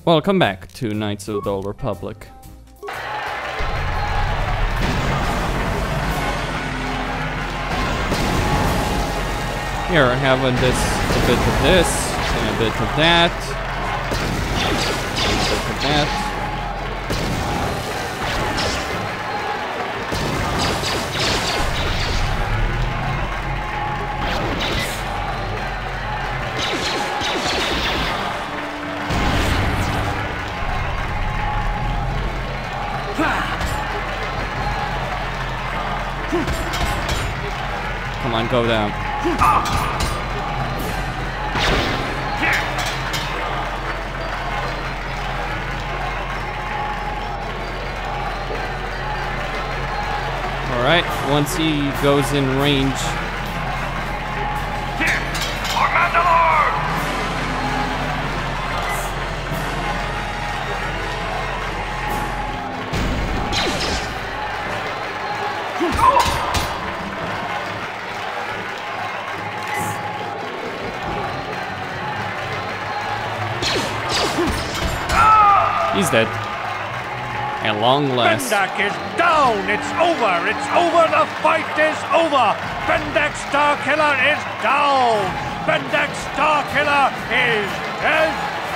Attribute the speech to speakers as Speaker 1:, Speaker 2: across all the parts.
Speaker 1: Welcome back to Knights of the Old Republic. Here, I have a bit of this, and a bit of that, and a bit of that. Come on, go down. Alright, once he goes in range. He's dead. At long last.
Speaker 2: Bendak is down! It's over! It's over! The fight is over! Bendak Starkiller is down! Bendak Starkiller is dead!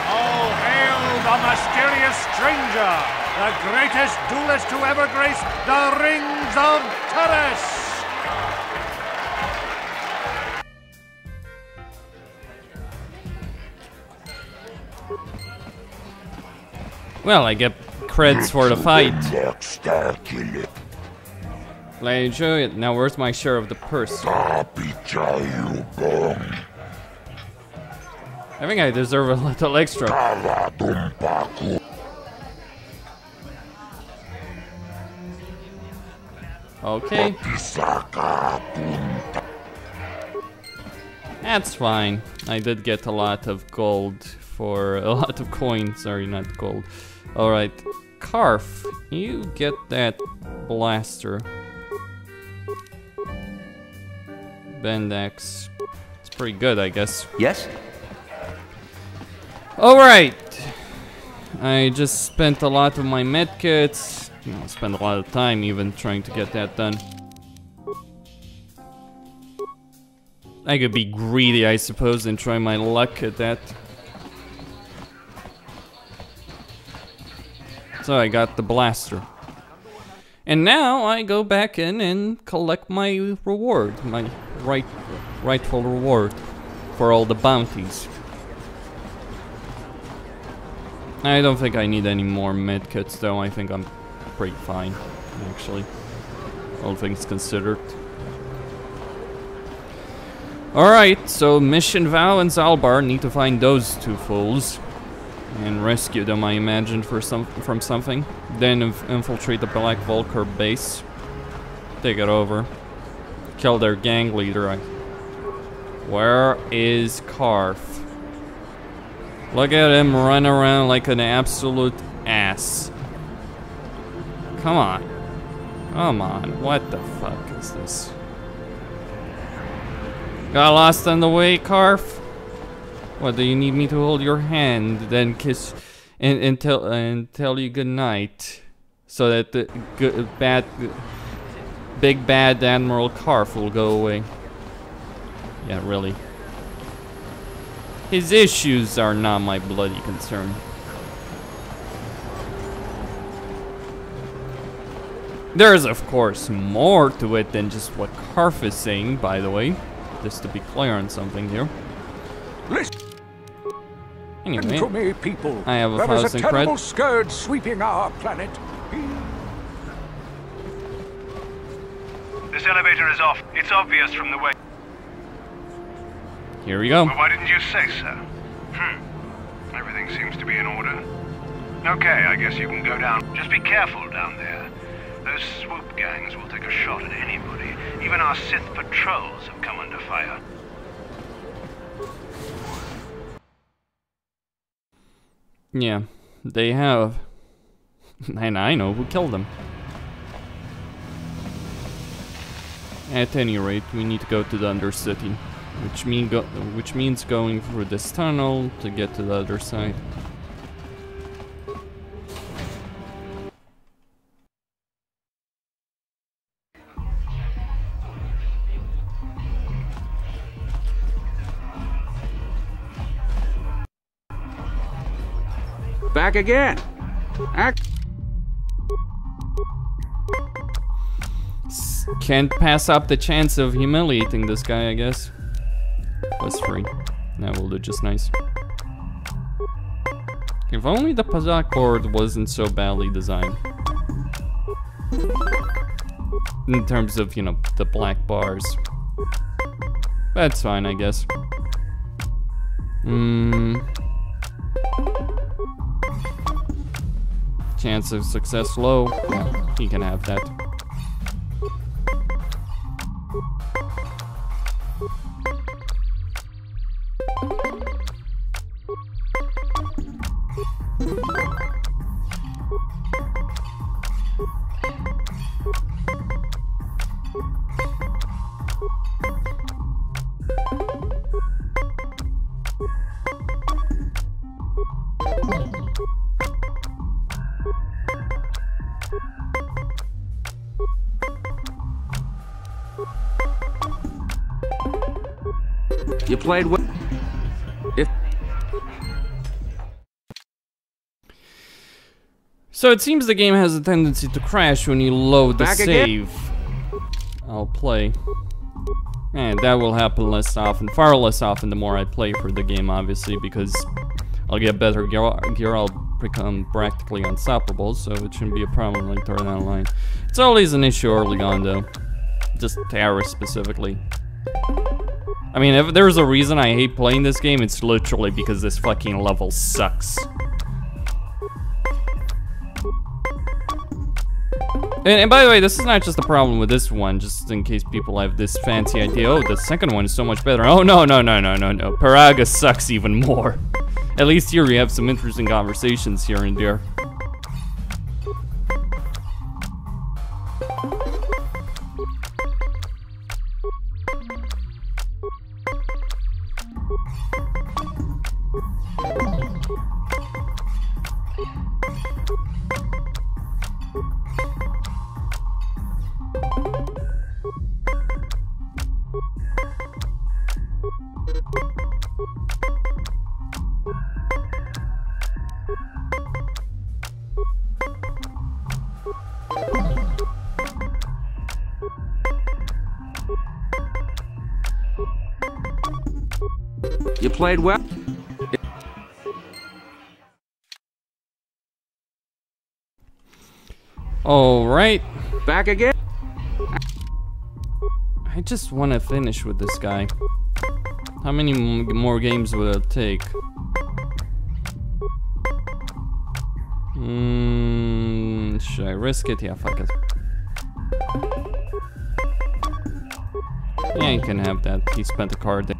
Speaker 2: All hail the mysterious stranger! The greatest duelist to ever grace the rings of Terrace!
Speaker 1: Well, I get creds for the fight. I enjoy it. Now where's my share of the purse? I think I deserve a little extra. Okay. That's fine. I did get a lot of gold for a lot of coins. Sorry, not gold. Alright. Karf, you get that blaster. Bendex. It's pretty good, I guess.
Speaker 3: Yes?
Speaker 1: Alright. I just spent a lot of my medkits. I spent a lot of time even trying to get that done. I could be greedy, I suppose, and try my luck at that. So I got the blaster. And now I go back in and collect my reward, my rightful reward for all the bounties. I don't think I need any more medkits though. I think I'm pretty fine, actually. All things considered. Alright, so Mission Vow and Zalbar need to find those two fools. And rescue them, I imagine, from something. Then infiltrate the Black Vulcar base. Take it over. Kill their gang leader. Where is Karf? Look at him run around like an absolute ass. Come on. Come on. What the fuck is this? Got lost on the way, Karf? What, do you need me to hold your hand, then kiss and tell you good night, so that the big bad Admiral Karf will go away? Yeah, really. His issues are not my bloody concern. There's of course more to it than just what Karf is saying, by the way, just to be clear on something here. Anyway,
Speaker 2: to me, people.
Speaker 1: I have a
Speaker 2: There is a
Speaker 1: thousand
Speaker 2: terrible
Speaker 1: cred.
Speaker 2: scourge sweeping our planet.
Speaker 4: This elevator is off. It's obvious from the way.
Speaker 1: Here we go.
Speaker 4: Well, why didn't you say so? Everything seems to be in order. Okay, I guess you can go down. Just be careful down there. Those swoop gangs will take a shot at anybody. Even our Sith patrols have come under fire.
Speaker 1: Yeah, they have. And I know who killed them. At any rate, we need to go to the Undercity, which means going through this tunnel to get to the other side.
Speaker 3: Back again.
Speaker 1: Can't pass up the chance of humiliating this guy, I guess. +3. That will do just nice. If only the Pazak board wasn't so badly designed. In terms of, you know, the black bars. That's fine, I guess. Chance of success low. Yeah, he can have that.
Speaker 3: You played well.
Speaker 1: So it seems the game has a tendency to crash when you load the save. I'll play. And that will happen less often, far less often the more I play for the game, obviously, because I'll get better gear, I'll become practically unstoppable, so it shouldn't be a problem later down the line. It's always an issue early on, though. Just terrorists specifically. I mean, if there's a reason I hate playing this game, it's literally because this fucking level sucks. And by the way, this is not just a problem with this one, just in case people have this fancy idea, oh, the second one is so much better. Oh, no. Paraga sucks even more. At least here we have some interesting conversations here and there.
Speaker 3: You played well.
Speaker 1: All right.
Speaker 3: Back again.
Speaker 1: I just want to finish with this guy. How many more games will it take? Should I risk it? Yeah, fuck it. Yeah, you can have that. He spent a card there.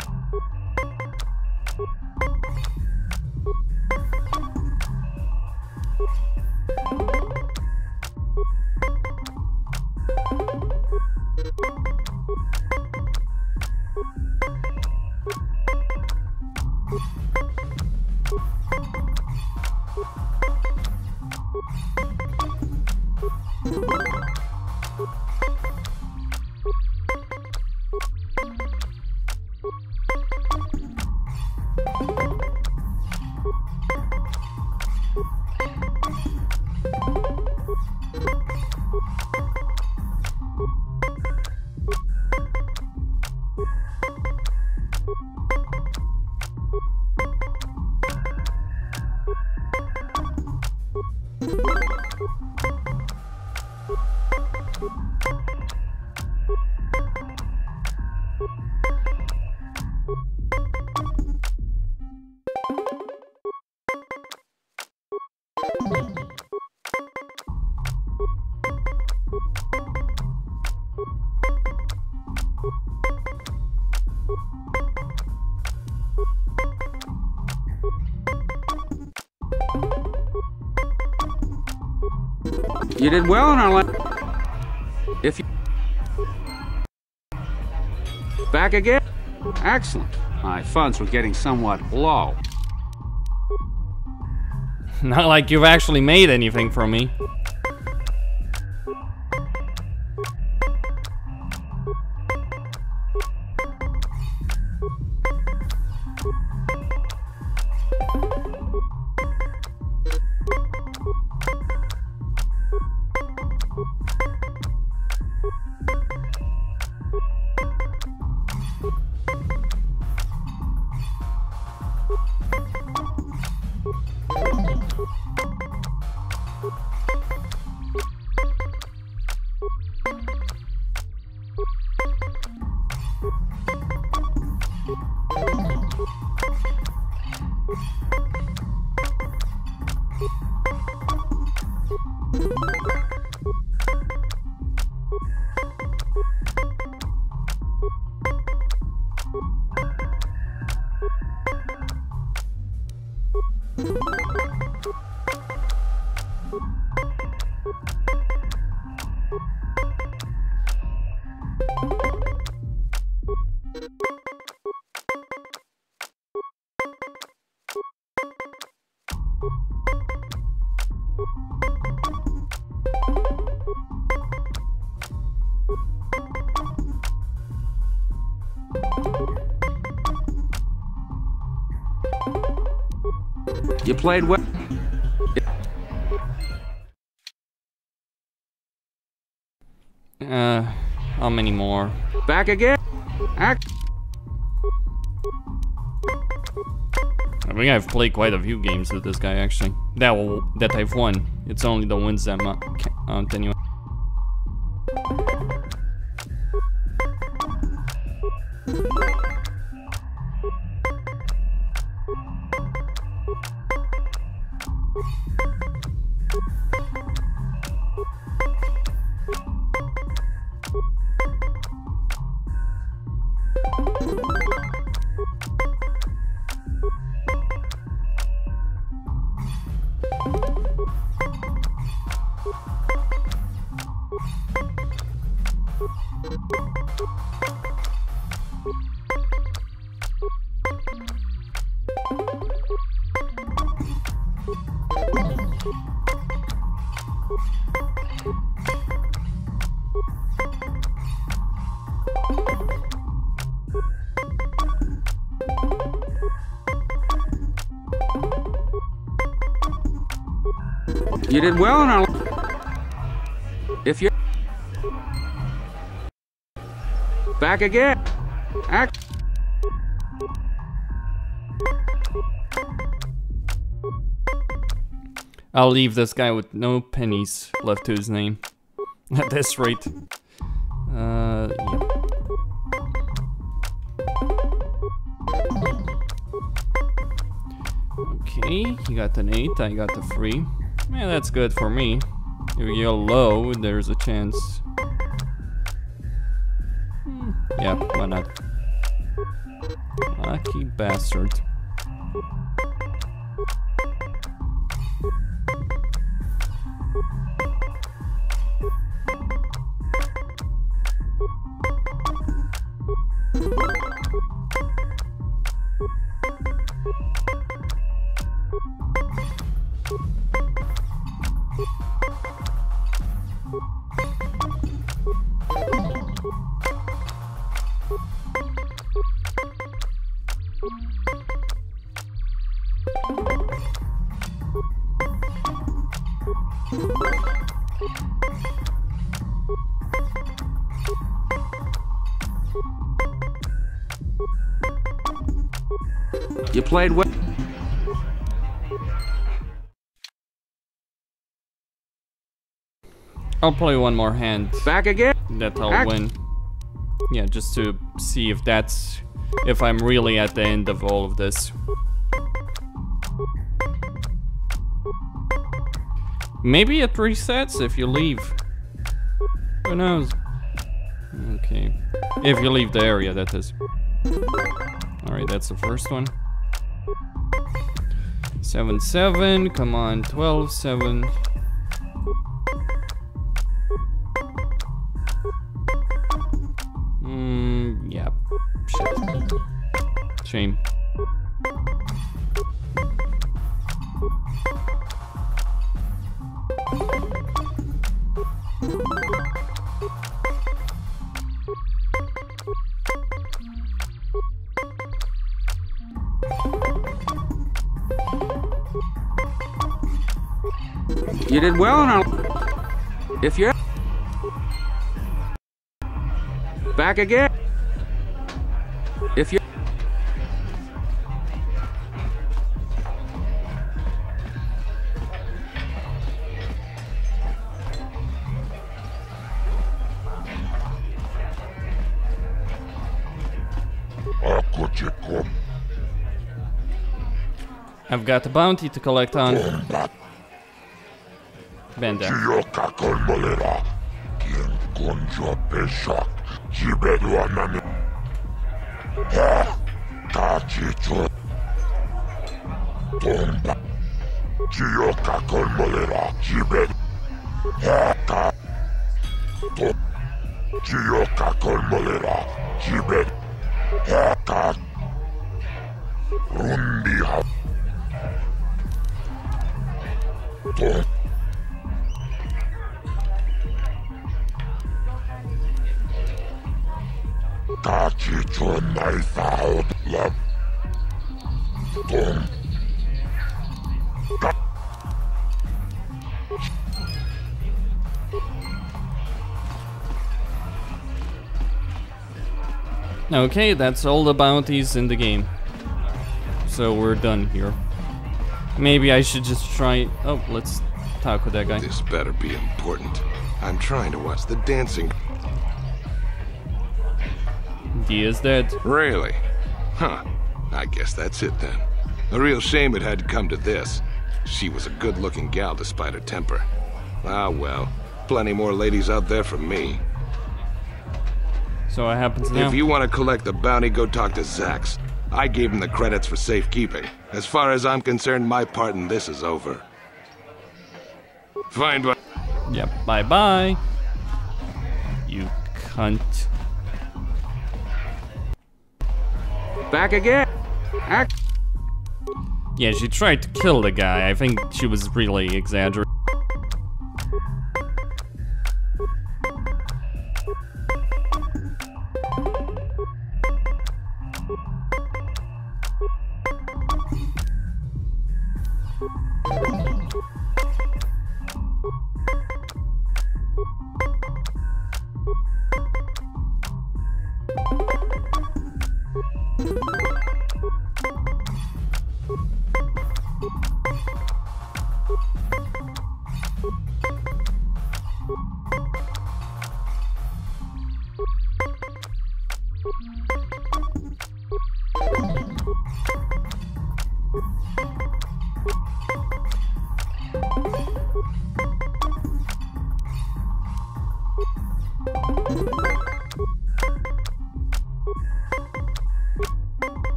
Speaker 3: You did well in our last. If you back again, excellent. My funds were getting somewhat low.
Speaker 1: Not like you've actually made anything from me.
Speaker 3: You played well.
Speaker 1: How many more?
Speaker 3: Back again.
Speaker 1: I think I've played quite a few games with this guy actually. That I've won. It's only the wins that count anyway.
Speaker 3: You did well in our... If you're... Back again.
Speaker 1: I'll leave this guy with no pennies left to his name. At this rate. Yeah. Okay, you got an 8, I got the 3. Yeah, that's good for me. If you go low, there's a chance. Yeah, why not? Lucky bastard.
Speaker 3: You played well.
Speaker 1: I'll play one more hand.
Speaker 3: Back again.
Speaker 1: That I'll win. Yeah, just to see if that's... if I'm really at the end of all of this. Maybe it resets if you leave. Who knows? Okay. If you leave the area, that is. Alright, that's the first one. 7, 7. Come on, 12, 7. Yeah. Shit. Shame.
Speaker 3: You did well in our... If you're... Back again. If you're...
Speaker 1: I've got a bounty to collect on. Benda.
Speaker 5: Gioca con molera, Gibet. Gioca con molera, Gibet. Rundia. Tachi chon knife out, love.
Speaker 1: Okay, that's all the bounties in the game. So we're done here. Maybe I should just try... Oh, let's talk with that guy.
Speaker 6: This better be important. I'm trying to watch the dancing.
Speaker 1: He is dead.
Speaker 6: Really? Huh. I guess that's it then. A real shame it had to come to this. She was a good-looking gal despite her temper. Ah well, plenty more ladies out there for me.
Speaker 1: So what happens now?
Speaker 6: If you want to collect the bounty, go talk to Zax. I gave him the credits for safekeeping. As far as I'm concerned, my part in this is over. Fine, but...
Speaker 1: Yep, bye-bye. You cunt.
Speaker 3: Back again.
Speaker 1: Yeah, she tried to kill the guy. I think she was really exaggerating.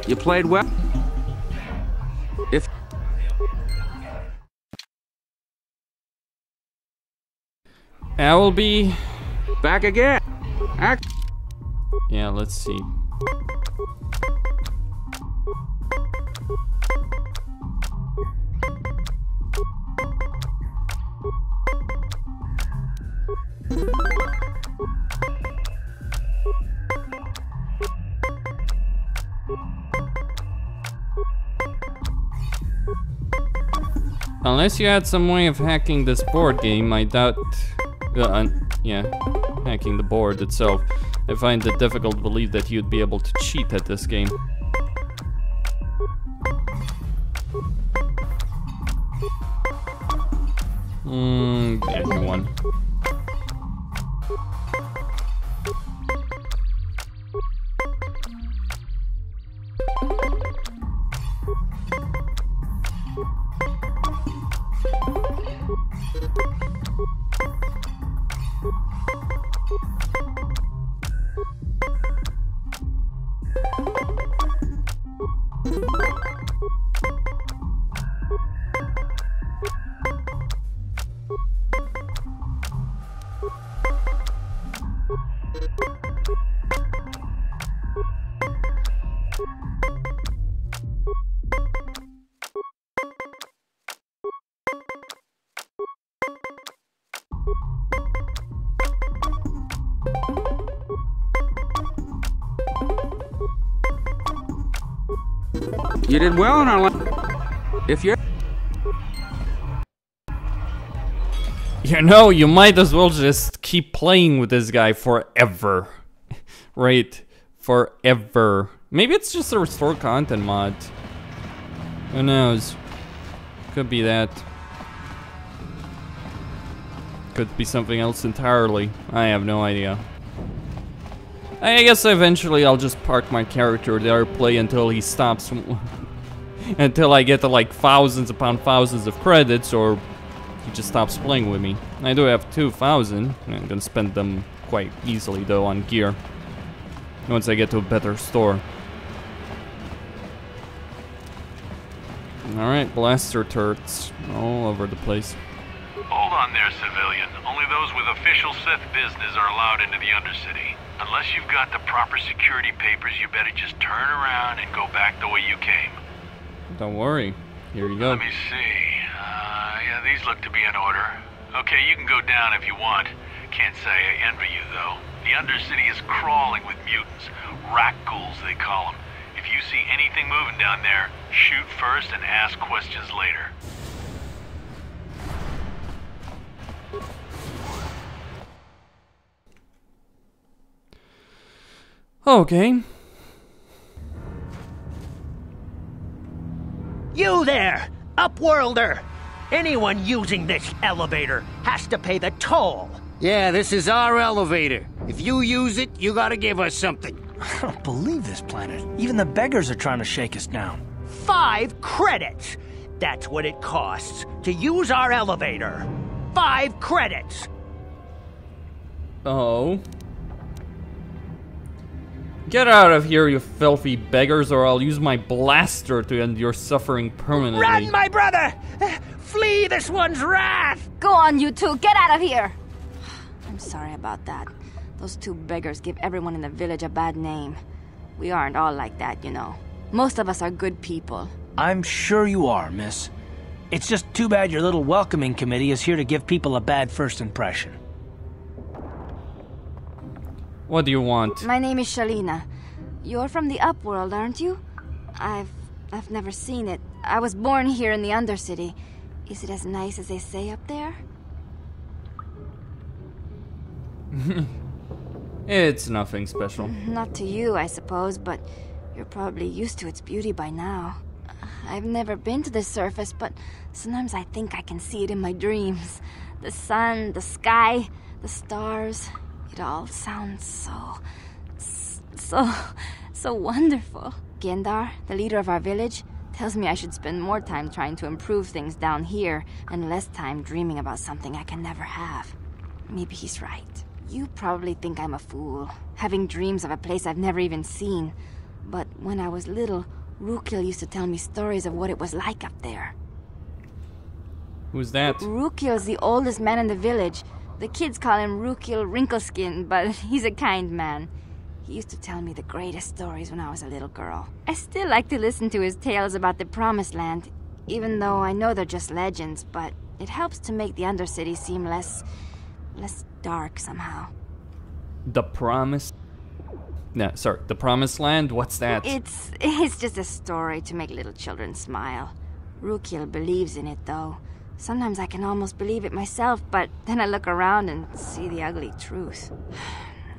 Speaker 3: You played well. If
Speaker 1: I will be
Speaker 3: back again.
Speaker 1: Yeah, let's see. Unless you had some way of hacking this board game, I doubt... yeah, hacking the board itself. I find it difficult to believe that you'd be able to cheat at this game. Yeah, you won.
Speaker 3: You did well in our if you're...
Speaker 1: You know, you might as well just keep playing with this guy forever. Right? Forever. Maybe it's just a restore content mod. Who knows? Could be that. Could be something else entirely. I have no idea. I guess eventually I'll just park my character there, play until he stops, until I get to like thousands upon thousands of credits, or he just stops playing with me. I do have 2,000, I'm gonna spend them quite easily though on gear. Once I get to a better store. Alright, blaster turrets all over the place.
Speaker 4: Hold on there, civilian. Only those with official Sith business are allowed into the Undercity. Unless you've got the proper security papers, you better just turn around and go back the way you came.
Speaker 1: Don't worry. Here you go.
Speaker 4: Let me see. Yeah, these look to be in order. Okay, you can go down if you want. Can't say I envy you, though. The Undercity is crawling with mutants. Rat ghouls, they call them. If you see anything moving down there, shoot first and ask questions later.
Speaker 1: Okay.
Speaker 7: You there, Upworlder! Anyone using this elevator has to pay the toll.
Speaker 3: Yeah, this is our elevator. If you use it, you gotta give us something.
Speaker 8: I don't believe this planet. Even the beggars are trying to shake us down.
Speaker 7: 5 credits! That's what it costs to use our elevator. 5 credits!
Speaker 1: Oh. Get out of here, you filthy beggars, or I'll use my blaster to end your suffering permanently.
Speaker 7: Run, my brother! Flee this one's wrath!
Speaker 9: Go on, you two, get out of here! I'm sorry about that. Those 2 beggars give everyone in the village a bad name. We aren't all like that, you know. Most of us are good people.
Speaker 8: I'm sure you are, miss. It's just too bad your little welcoming committee is here to give people a bad first impression.
Speaker 1: What do you want?
Speaker 9: My name is Shalina. You're from the Upworld, aren't you? I've never seen it. I was born here in the Undercity. Is it as nice as they say up there?
Speaker 1: It's nothing special.
Speaker 9: Not to you, I suppose, but you're probably used to its beauty by now. I've never been to the surface, but sometimes I think I can see it in my dreams. The sun, the sky, the stars. It all sounds so wonderful. Gendar, the leader of our village, tells me I should spend more time trying to improve things down here and less time dreaming about something I can never have. Maybe he's right. You probably think I'm a fool, having dreams of a place I've never even seen. But when I was little, Rukil used to tell me stories of what it was like up there.
Speaker 1: Who's that?
Speaker 9: Rukil's the oldest man in the village. The kids call him Rukil Wrinkleskin, but he's a kind man. He used to tell me the greatest stories when I was a little girl. I still like to listen to his tales about the Promised Land, even though I know they're just legends, but it helps to make the Undercity seem less dark somehow.
Speaker 1: The Promised... No, sorry, the Promised Land? What's that?
Speaker 9: It's just a story to make little children smile. Rukil believes in it, though. Sometimes I can almost believe it myself, but then I look around and see the ugly truth.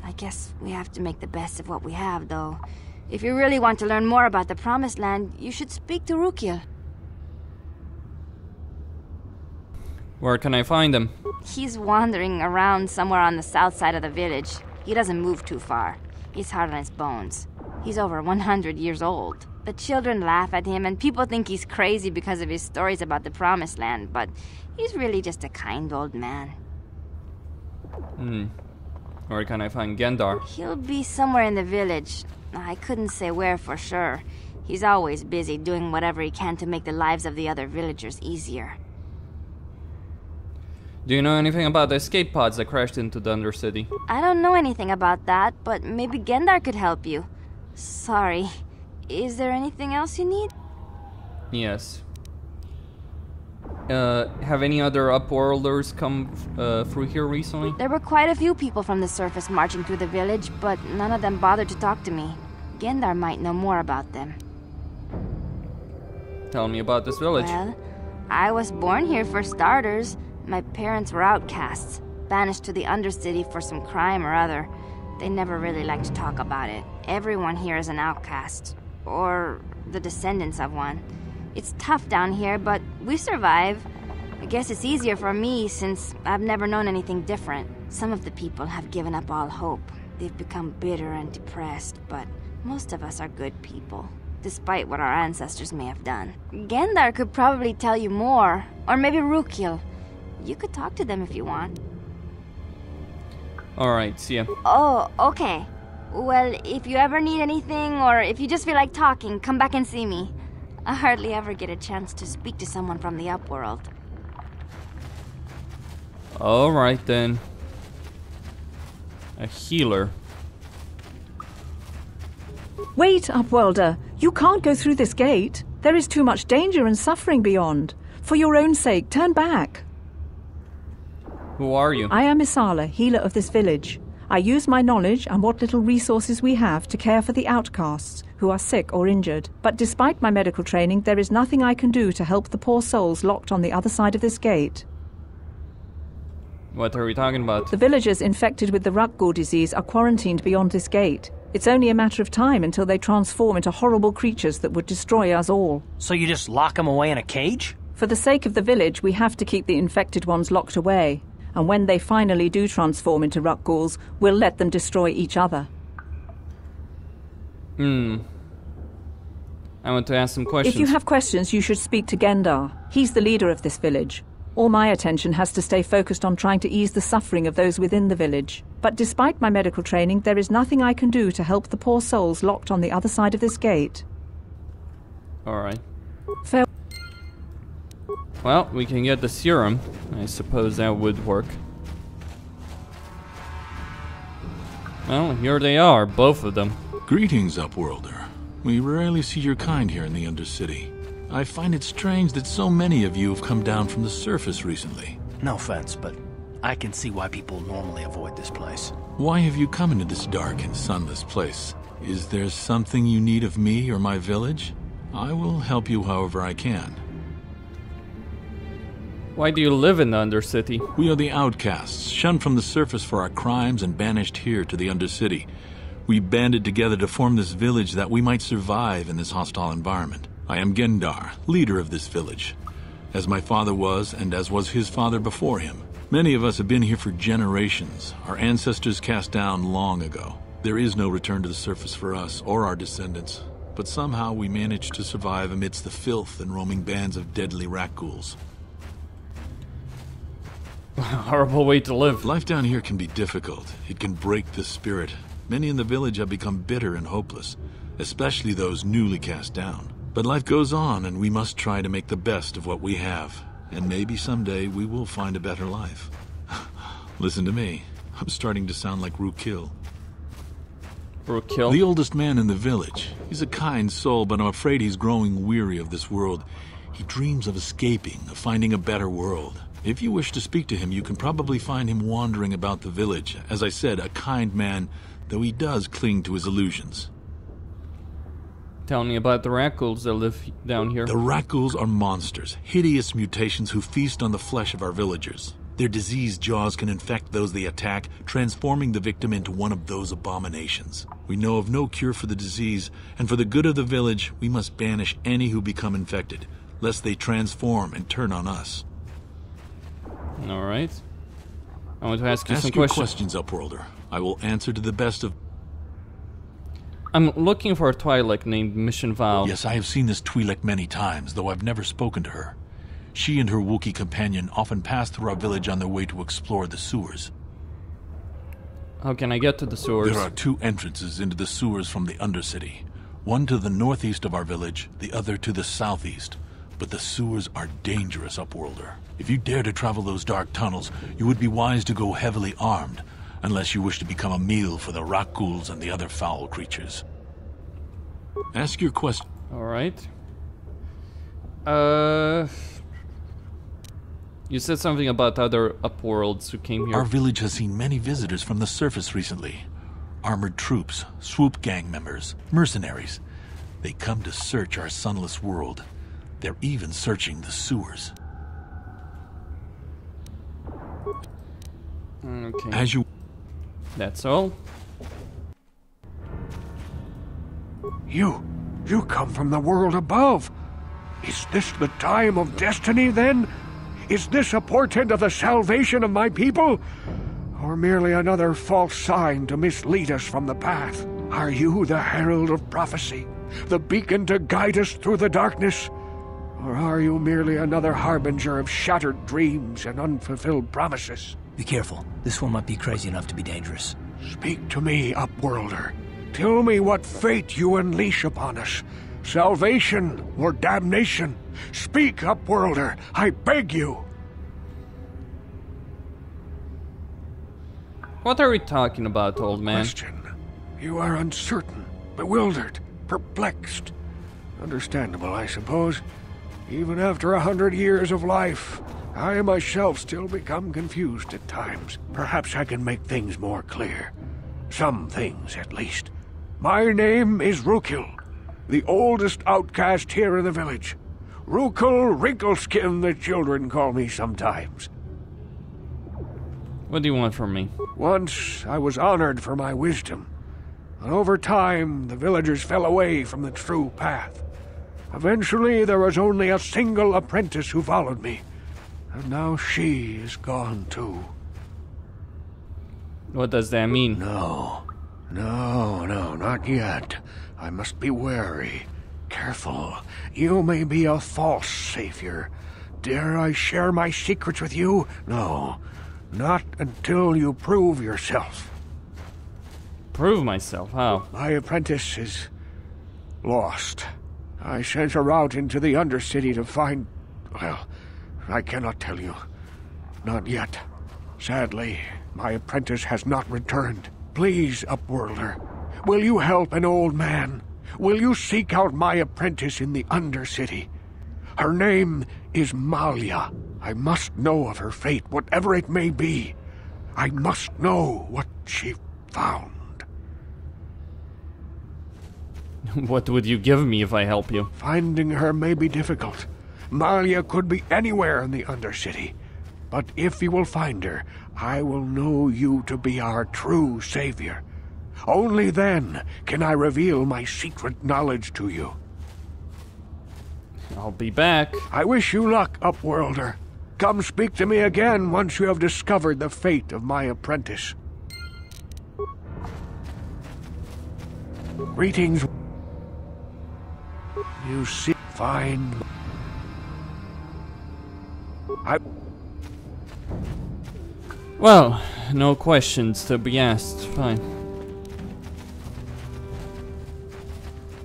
Speaker 9: I guess we have to make the best of what we have, though. If you really want to learn more about the Promised Land, you should speak to Rukil.
Speaker 1: Where can I find him?
Speaker 9: He's wandering around somewhere on the south side of the village. He doesn't move too far. He's hard on his bones. He's over 100 years old. The children laugh at him, and people think he's crazy because of his stories about the Promised Land, but he's really just a kind old man.
Speaker 1: Where can I find Gendar?
Speaker 9: He'll be somewhere in the village. I couldn't say where for sure. He's always busy doing whatever he can to make the lives of the other villagers easier.
Speaker 1: Do you know anything about the escape pods that crashed into the Undercity?
Speaker 9: I don't know anything about that, but maybe Gendar could help you. Sorry. Is there anything else you need?
Speaker 1: Yes. Have any other Upworlders come through here recently?
Speaker 9: There were quite a few people from the surface marching through the village, but none of them bothered to talk to me. Gendar might know more about them.
Speaker 1: Tell me about this village.
Speaker 9: Well, I was born here for starters. My parents were outcasts, banished to the Undercity for some crime or other. They never really liked to talk about it. Everyone here is an outcast. Or the descendants of one. It's tough down here, but we survive. I guess it's easier for me since I've never known anything different. Some of the people have given up all hope. They've become bitter and depressed, but most of us are good people, despite what our ancestors may have done. Gendar could probably tell you more, or maybe Rukil. You could talk to them if you want.
Speaker 1: Alright, see ya.
Speaker 9: Oh, okay. Well, if you ever need anything, or if you just feel like talking, come back and see me. I hardly ever get a chance to speak to someone from the Upworld.
Speaker 1: Alright then. A healer.
Speaker 10: Wait, Upworlder. You can't go through this gate. There is too much danger and suffering beyond. For your own sake, turn back.
Speaker 1: Who are you?
Speaker 10: I am Isala, healer of this village. I use my knowledge and what little resources we have to care for the outcasts who are sick or injured. But despite my medical training, there is nothing I can do to help the poor souls locked on the other side of this gate.
Speaker 1: What are we talking about?
Speaker 10: The villagers infected with the Rakghoul disease are quarantined beyond this gate. It's only a matter of time until they transform into horrible creatures that would destroy us all.
Speaker 8: So you just lock them away in a cage?
Speaker 10: For the sake of the village, we have to keep the infected ones locked away. And when they finally do transform into Rakghouls, we'll let them destroy each other.
Speaker 1: I want to ask some questions.
Speaker 10: If you have questions, you should speak to Gendar. He's the leader of this village. All my attention has to stay focused on trying to ease the suffering of those within the village. But despite my medical training, there is nothing I can do to help the poor souls locked on the other side of this gate.
Speaker 1: Alright.
Speaker 10: Farewell.
Speaker 1: Well, we can get the serum. I suppose that would work. Well, here they are, both of them.
Speaker 11: Greetings, Upworlder. We rarely see your kind here in the Undercity. I find it strange that so many of you have come down from the surface recently.
Speaker 8: No offense, but I can see why people normally avoid this place.
Speaker 11: Why have you come into this dark and sunless place? Is there something you need of me or my village? I will help you however I can.
Speaker 1: Why do you live in the Undercity?
Speaker 11: We are the outcasts, shunned from the surface for our crimes and banished here to the Undercity. We banded together to form this village that we might survive in this hostile environment. I am Gendar, leader of this village, as my father was and as was his father before him. Many of us have been here for generations, our ancestors cast down long ago. There is no return to the surface for us or our descendants, but somehow we managed to survive amidst the filth and roaming bands of deadly Rakghouls.
Speaker 1: Horrible way to live.
Speaker 11: Life down here can be difficult. It can break the spirit. Many in the village have become bitter and hopeless, especially those newly cast down. But life goes on, and we must try to make the best of what we have. And maybe someday we will find a better life. Listen to me. I'm starting to sound like Rukil.
Speaker 1: Rukil?
Speaker 11: The oldest man in the village. He's a kind soul, but I'm afraid he's growing weary of this world. He dreams of escaping, of finding a better world. If you wish to speak to him, you can probably find him wandering about the village. As I said, a kind man, though he does cling to his illusions.
Speaker 1: Tell me about the Rakghouls that live down here.
Speaker 11: The Rakghouls are monsters, hideous mutations who feast on the flesh of our villagers. Their diseased jaws can infect those they attack, transforming the victim into one of those abominations. We know of no cure for the disease, and for the good of the village, we must banish any who become infected, lest they transform and turn on us.
Speaker 1: Alright. I want to ask you some
Speaker 11: questions, Upworlder. I will answer to the best of...
Speaker 1: I'm looking for a Twi'lek named Mission Val.
Speaker 11: Yes, I have seen this Twi'lek many times, though I've never spoken to her. She and her Wookiee companion often pass through our village on their way to explore the sewers.
Speaker 1: How can I get to the sewers?
Speaker 11: There are two entrances into the sewers from the Undercity. One to the northeast of our village, the other to the southeast. But the sewers are dangerous, Upworlder. If you dare to travel those dark tunnels, you would be wise to go heavily armed, unless you wish to become a meal for the Rakghouls and the other foul creatures. Ask your question.
Speaker 1: Alright. You said something about other Upworlds who came here.
Speaker 11: Our village has seen many visitors from the surface recently. Armored troops, swoop gang members, mercenaries. They come to search our sunless world. They're even searching the sewers.
Speaker 1: Okay.
Speaker 11: As you...
Speaker 1: That's all?
Speaker 2: You come from the world above. Is this the time of destiny, then? Is this a portent of the salvation of my people? Or merely another false sign to mislead us from the path? Are you the herald of prophecy? The beacon to guide us through the darkness? Or are you merely another harbinger of shattered dreams and unfulfilled promises?
Speaker 8: Be careful. This one might be crazy enough to be dangerous.
Speaker 2: Speak to me, Upworlder. Tell me what fate you unleash upon us. Salvation or damnation? Speak, Upworlder, I beg you.
Speaker 1: What are we talking about, old man?
Speaker 2: Question. You are uncertain, bewildered, perplexed. Understandable, I suppose. Even after 100 years of life, I myself still become confused at times. Perhaps I can make things more clear. Some things, at least. My name is Rukil, the oldest outcast here in the village. Rukil Wrinkleskin, the children call me sometimes.
Speaker 1: What do you want from me?
Speaker 2: Once I was honored for my wisdom, and over time the villagers fell away from the true path. Eventually there was only a single apprentice who followed me, and now she is gone too.
Speaker 1: What does that mean?
Speaker 2: No, not yet. I must be wary, careful. You may be a false savior. Dare I share my secrets with you? No, not until you prove yourself.
Speaker 1: Prove myself? How?
Speaker 2: My apprentice is lost. I sent her out into the Undercity to find... Well, I cannot tell you. Not yet. Sadly, my apprentice has not returned. Please, Upworlder, will you help an old man? Will you seek out my apprentice in the Undercity? Her name is Malia. I must know of her fate, whatever it may be. I must know what she found.
Speaker 1: What would you give me if I help you?
Speaker 2: Finding her may be difficult. Malia could be anywhere in the Undercity. But if you will find her, I will know you to be our true savior. Only then can I reveal my secret knowledge to you.
Speaker 1: I'll be back.
Speaker 2: I wish you luck, Upworlder. Come speak to me again once you have discovered the fate of my apprentice. Greetings. You see, fine.
Speaker 1: Well, no questions to be asked. Fine.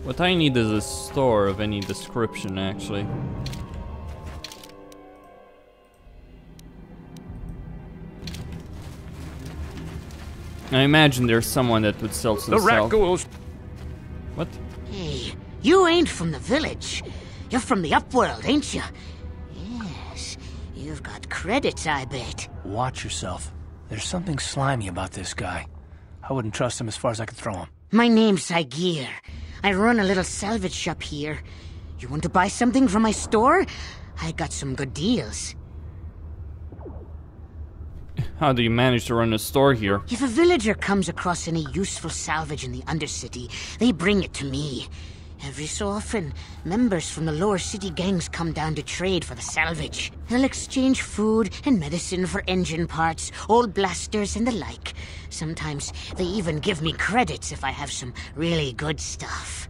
Speaker 1: What I need is a store of any description, actually. I imagine there's someone that would sell some
Speaker 7: ghouls.
Speaker 1: What?
Speaker 12: Hey, you ain't from the village. You're from the Upworld, ain't you? Yes, you've got credits, I bet.
Speaker 8: Watch yourself. There's something slimy about this guy. I wouldn't trust him as far as I could throw him.
Speaker 12: My name's Saigir. I run a little salvage shop here. You want to buy something from my store? I got some good deals.
Speaker 1: How do you manage to run a store here?
Speaker 12: If a villager comes across any useful salvage in the Undercity, they bring it to me. Every so often, members from the lower city gangs come down to trade for the salvage. They'll exchange food and medicine for engine parts, old blasters and the like. Sometimes they even give me credits if I have some really good stuff.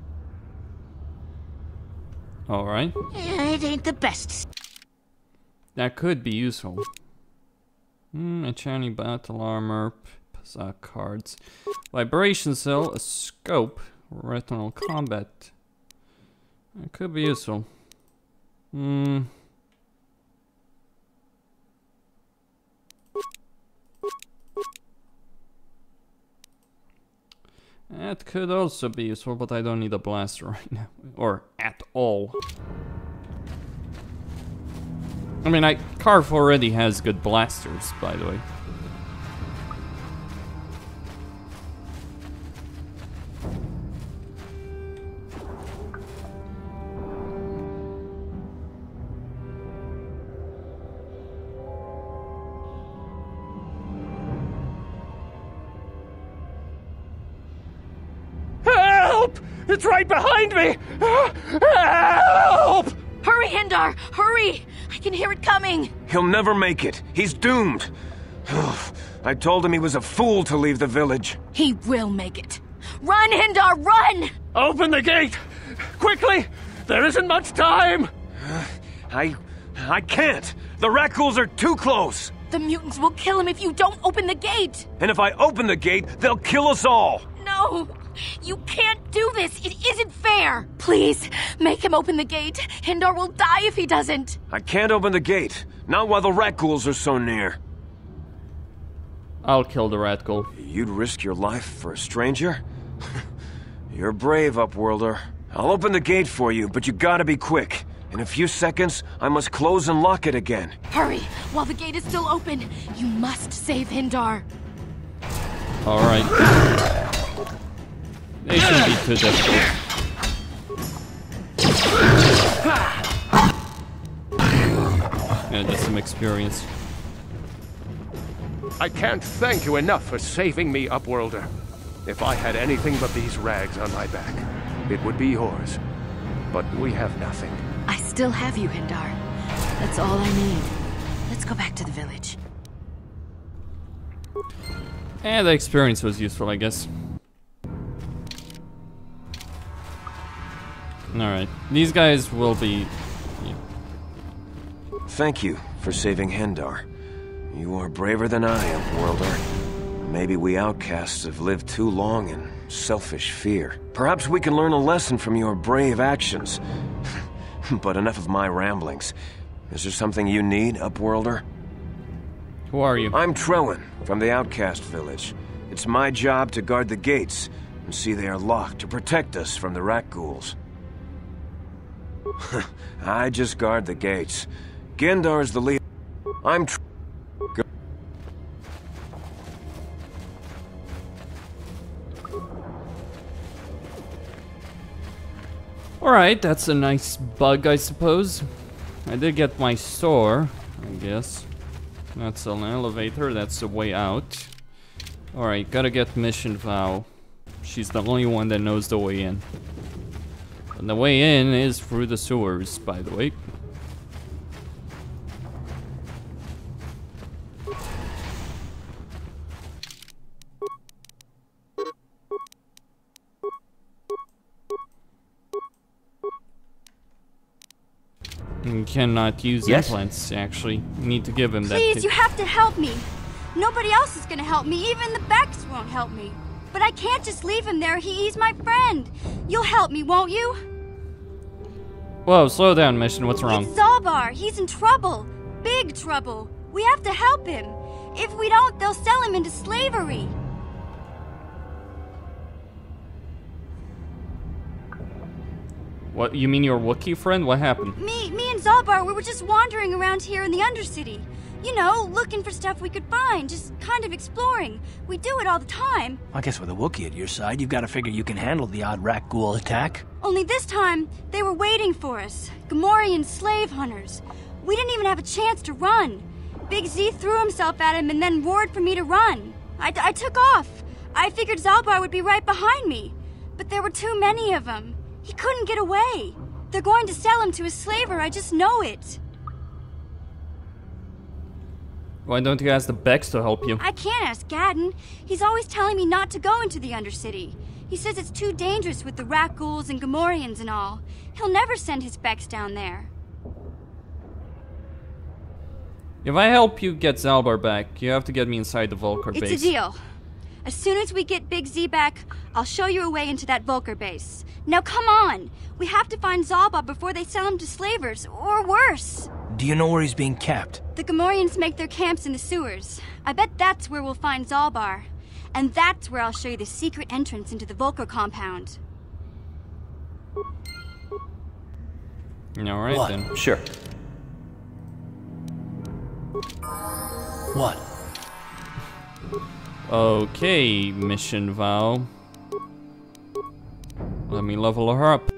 Speaker 1: Alright.
Speaker 12: It ain't the best.
Speaker 1: That could be useful. Enchanting battle armor, Pazak cards, vibration cell, a scope, retinal combat. It could be useful. That could also be useful, but I don't need a blaster right now, or at all. I mean, Karf already has good blasters, by the way.
Speaker 7: Help! It's right behind me! Help!
Speaker 13: Hurry, Hindar! Hurry! I can hear it coming!
Speaker 14: He'll never make it. He's doomed. I told him he was a fool to leave the village.
Speaker 13: He will make it. Run, Hindar, run!
Speaker 7: Open the gate! Quickly! There isn't much time!
Speaker 14: I can't! The Rakghouls are too close!
Speaker 13: The mutants will kill him if you don't open the gate!
Speaker 14: And if I open the gate, they'll kill us all!
Speaker 13: No! You can't do this! It isn't fair! Please, make him open the gate. Hindar will die if he doesn't.
Speaker 14: I can't open the gate. Not while the rat ghouls are so near.
Speaker 1: I'll kill the rat ghoul.
Speaker 14: You'd risk your life for a stranger? You're brave, Upworlder. I'll open the gate for you, but you gotta be quick. In a few seconds, I must close and lock it again.
Speaker 13: Hurry! While the gate is still open, you must save Hindar.
Speaker 1: Alright. It shouldn't be too difficult. Yeah, just some experience.
Speaker 2: I can't thank you enough for saving me, Upworlder. If I had anything but these rags on my back, it would be yours. But we have nothing.
Speaker 13: I still have you, Hindar. That's all I need. Let's go back to the village.
Speaker 1: And the experience was useful, I guess. Alright, these guys will be... Yeah.
Speaker 14: Thank you for saving Hindar. You are braver than I am, Upworlder. Maybe we outcasts have lived too long in selfish fear. Perhaps we can learn a lesson from your brave actions. But enough of my ramblings. Is there something you need, Upworlder?
Speaker 1: Who are you?
Speaker 14: I'm Trellin, from the Outcast Village. It's my job to guard the gates, and see they are locked to protect us from the rat ghouls. I just guard the gates. Gendar's the leader. I'm
Speaker 1: Alright, that's a nice bug, I suppose. I did get my sword, I guess. That's an elevator, that's the way out. Alright, gotta get Mission Vow. She's the only one that knows the way in. And the way in is through the sewers, by the way. You cannot use implants, actually. You need to give him that.
Speaker 15: Please, you have to help me. Nobody else is gonna help me. Even the Becks won't help me. But I can't just leave him there. He's my friend. You'll help me, won't you?
Speaker 1: Whoa, slow down, Mission. What's wrong?
Speaker 15: It's Zalbar. He's in trouble. Big trouble. We have to help him. If we don't, they'll sell him into slavery.
Speaker 1: What, you mean your Wookiee friend? What happened?
Speaker 15: Me and Zalbar, we were just wandering around here in the Undercity. You know, looking for stuff we could find, just kind of exploring. We do it all the time.
Speaker 8: I guess with a Wookiee at your side, you've got to figure you can handle the odd rat ghoul attack.
Speaker 15: Only this time, they were waiting for us. Gamorrean slave hunters. We didn't even have a chance to run. Big Z threw himself at him and then roared for me to run. I took off. I figured Zalbar would be right behind me. But there were too many of them. He couldn't get away. They're going to sell him to a slaver, I just know it.
Speaker 1: Why don't you ask the Becks to help you?
Speaker 15: I can't ask Gadden. He's always telling me not to go into the Undercity. He says it's too dangerous with the rat ghouls and Gamorreans and all. He'll never send his Becks down there.
Speaker 1: If I help you get Zalbar back, you have to get me inside the Vulcar base.
Speaker 15: It's a deal. As soon as we get Big Z back, I'll show you a way into that Vulcar base. Now come on! We have to find Zalbar before they sell him to slavers, or worse.
Speaker 8: Do you know where he's being kept?
Speaker 15: The Gamorreans make their camps in the sewers. I bet that's where we'll find Zalbar. And that's where I'll show you the secret entrance into the Vulcar compound.
Speaker 1: Alright
Speaker 8: What?
Speaker 1: then.
Speaker 8: Sure. What?
Speaker 1: Okay, Mission Vow. Let me level her up.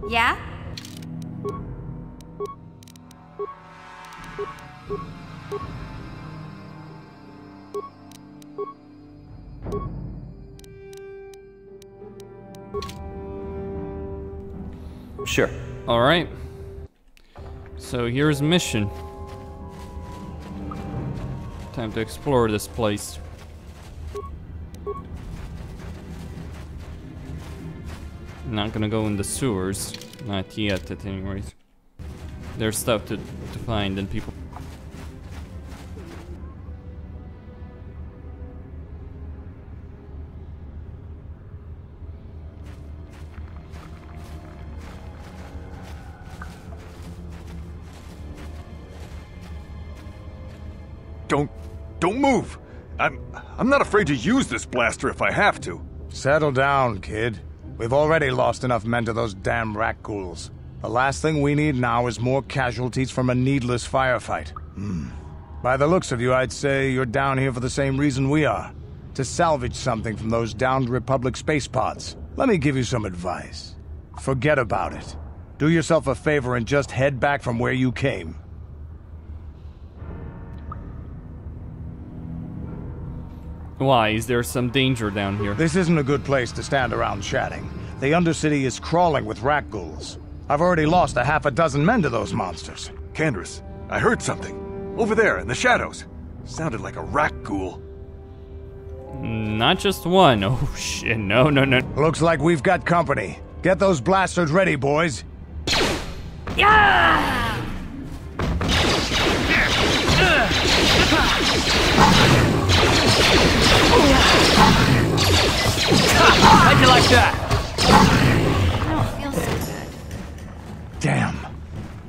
Speaker 15: Yeah?
Speaker 1: Sure. Alright. So here's mission. Time to explore this place. Not gonna go in the sewers. Not yet, at any rate. There's stuff to find and people.
Speaker 16: Don't move! I'm not afraid to use this blaster if I have to.
Speaker 17: Settle down, kid. We've already lost enough men to those damn rat ghouls. The last thing we need now is more casualties from a needless firefight. By the looks of you, I'd say you're down here for the same reason we are. To salvage something from those downed Republic space pods. Let me give you some advice. Forget about it. Do yourself a favor and just head back from where you came.
Speaker 1: Why? Is there some danger down here?
Speaker 17: This isn't a good place to stand around chatting. The Undercity is crawling with rat ghouls. I've already lost a half a dozen men to those monsters.
Speaker 16: Candace, I heard something. Over there, in the shadows. Sounded like a rat ghoul.
Speaker 1: Not just one. Oh shit, no.
Speaker 17: Looks like we've got company. Get those blasters ready, boys.
Speaker 13: Yeah!
Speaker 8: How'd you like that?
Speaker 15: I don't feel so good.
Speaker 17: Damn.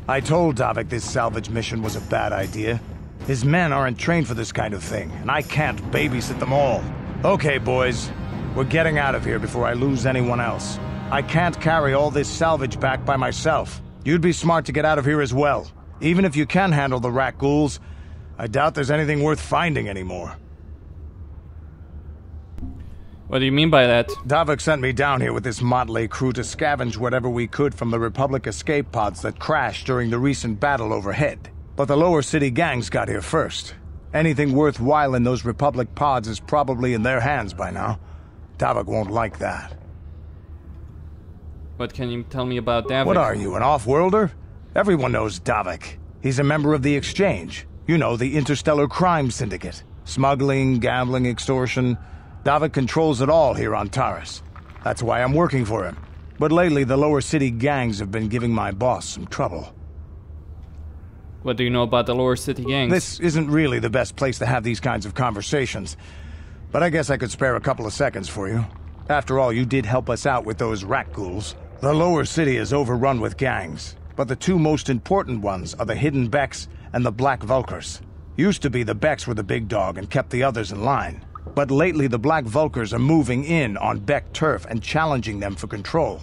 Speaker 17: I told Davik this salvage mission was a bad idea. His men aren't trained for this kind of thing, and I can't babysit them all. Okay, boys. We're getting out of here before I lose anyone else. I can't carry all this salvage back by myself. You'd be smart to get out of here as well. Even if you can handle the rat ghouls, I doubt there's anything worth finding anymore.
Speaker 1: What do you mean by that?
Speaker 17: Davik sent me down here with this motley crew to scavenge whatever we could from the Republic escape pods that crashed during the recent battle overhead. But the lower city gangs got here first. Anything worthwhile in those Republic pods is probably in their hands by now. Davik won't like that.
Speaker 1: What can you tell me about Davik?
Speaker 17: What are you, an off-worlder? Everyone knows Davik. He's a member of the Exchange. You know, the interstellar crime syndicate. Smuggling, gambling, extortion. Davik controls it all here on Taris. That's why I'm working for him. But lately, the lower city gangs have been giving my boss some trouble.
Speaker 1: What do you know about the lower city gangs?
Speaker 17: This isn't really the best place to have these kinds of conversations. But I guess I could spare a couple of seconds for you. After all, you did help us out with those rat ghouls. The lower city is overrun with gangs. But the two most important ones are the Hidden Becks and the Black Vulkars. Used to be the Becks were the big dog and kept the others in line. But lately the Black Vulkars are moving in on Beck turf and challenging them for control.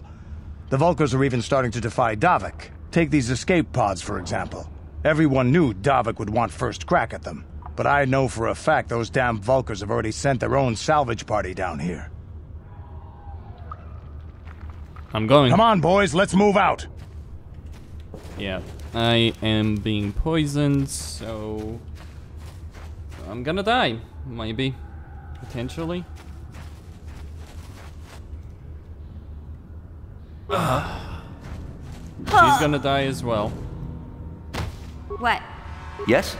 Speaker 17: The Vulkars are even starting to defy Davik. Take these escape pods, for example. Everyone knew Davik would want first crack at them. But I know for a fact those damn Vulkars have already sent their own salvage party down here.
Speaker 1: I'm going.
Speaker 17: Come on, boys, let's move out!
Speaker 1: Yeah, I am being poisoned, so I'm gonna die, maybe, potentially. She's gonna die as well.
Speaker 15: What?
Speaker 18: Yes?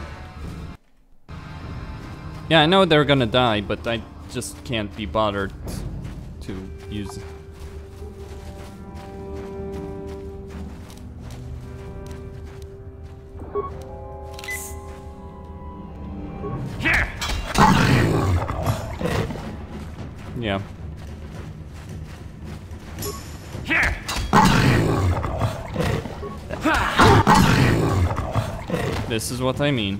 Speaker 1: Yeah, I know they're gonna die, but I just can't be bothered to use it. Yeah. This is what I mean.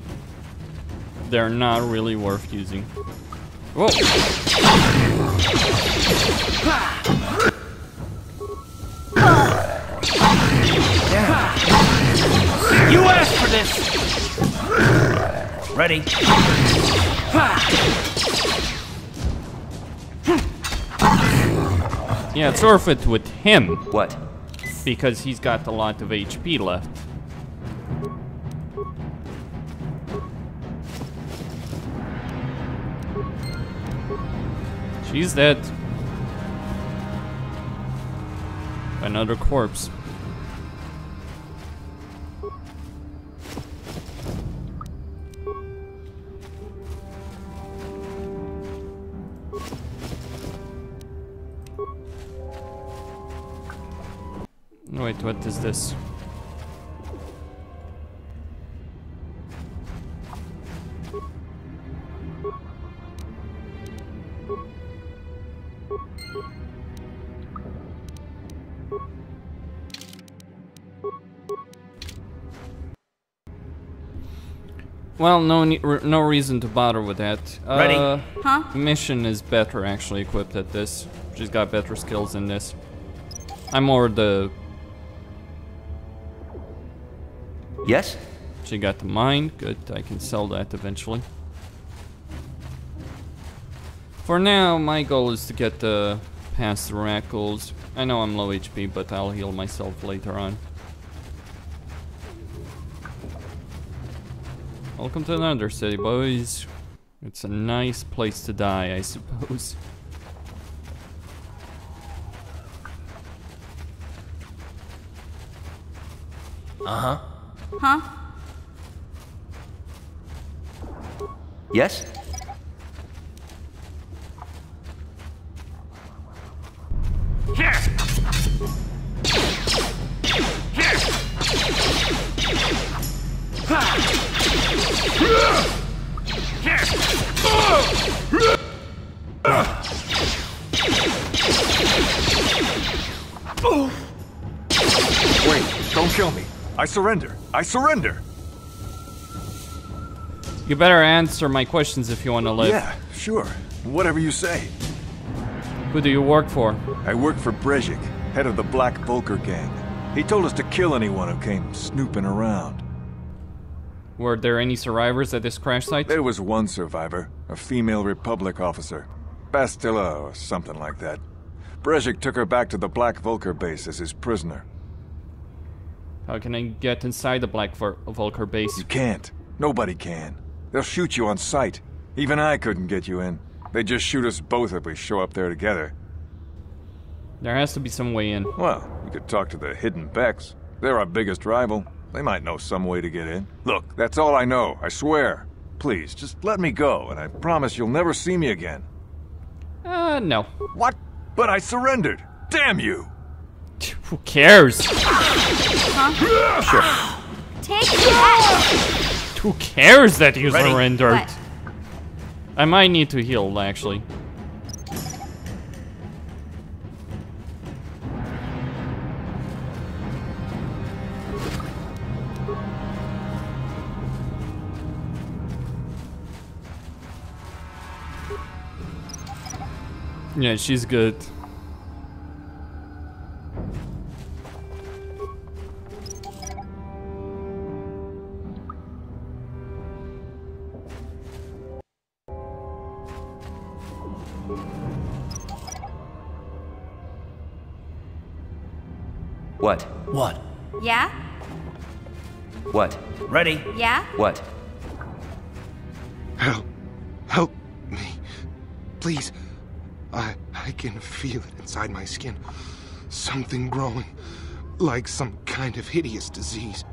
Speaker 1: They're not really worth using. Whoa!
Speaker 8: You asked for this! Ready?
Speaker 1: Yeah, it's worth it with him.
Speaker 14: What?
Speaker 1: Because he's got a lot of HP left. She's dead. Another corpse. Wait, what is this? Well, no reason to bother with that.
Speaker 7: Ready?
Speaker 15: Huh?
Speaker 1: Mission is better actually equipped at this. She's got better skills in this. I'm more the...
Speaker 14: Yes?
Speaker 1: She got the mine. Good, I can sell that eventually. For now, my goal is to get past the rat goals. I know I'm low HP, but I'll heal myself later on. Welcome to the Undercity, boys. It's a nice place to die, I suppose.
Speaker 14: Uh-huh.
Speaker 15: Huh?
Speaker 14: Yes?
Speaker 2: Here! Here!
Speaker 16: Wait, don't kill me. I surrender. I surrender.
Speaker 1: You better answer my questions if you want to live.
Speaker 16: Yeah, sure. Whatever you say.
Speaker 1: Who do you work for?
Speaker 16: I work for Brejik, head of the Black Vulcar gang. He told us to kill anyone who came snooping around.
Speaker 1: Were there any survivors at this crash site?
Speaker 16: There was one survivor, a female Republic officer. Bastilla or something like that. Brejik took her back to the Black Vulcar base as his prisoner.
Speaker 1: How can I get inside the Black Vulcar base?
Speaker 16: You can't. Nobody can. They'll shoot you on sight. Even I couldn't get you in. They just shoot us both if we show up there together.
Speaker 1: There has to be some way in.
Speaker 16: Well, you could talk to the Hidden Becks. They're our biggest rival. They might know some way to get in. Look, that's all I know, I swear. Please, just let me go, and I promise you'll never see me again.
Speaker 1: No.
Speaker 16: What? But I surrendered. Damn you!
Speaker 1: Who cares?
Speaker 15: Huh?
Speaker 14: Sure.
Speaker 15: Take that!
Speaker 1: Who cares that you
Speaker 7: Ready?
Speaker 1: surrendered?
Speaker 15: What?
Speaker 1: I might need to heal, actually. Yeah, she's good.
Speaker 14: What?
Speaker 7: What?
Speaker 15: Yeah?
Speaker 14: What?
Speaker 7: Ready?
Speaker 15: Yeah?
Speaker 14: What?
Speaker 18: Help. Help me. Please. I can feel it inside my skin. Something growing. Like some kind of hideous disease.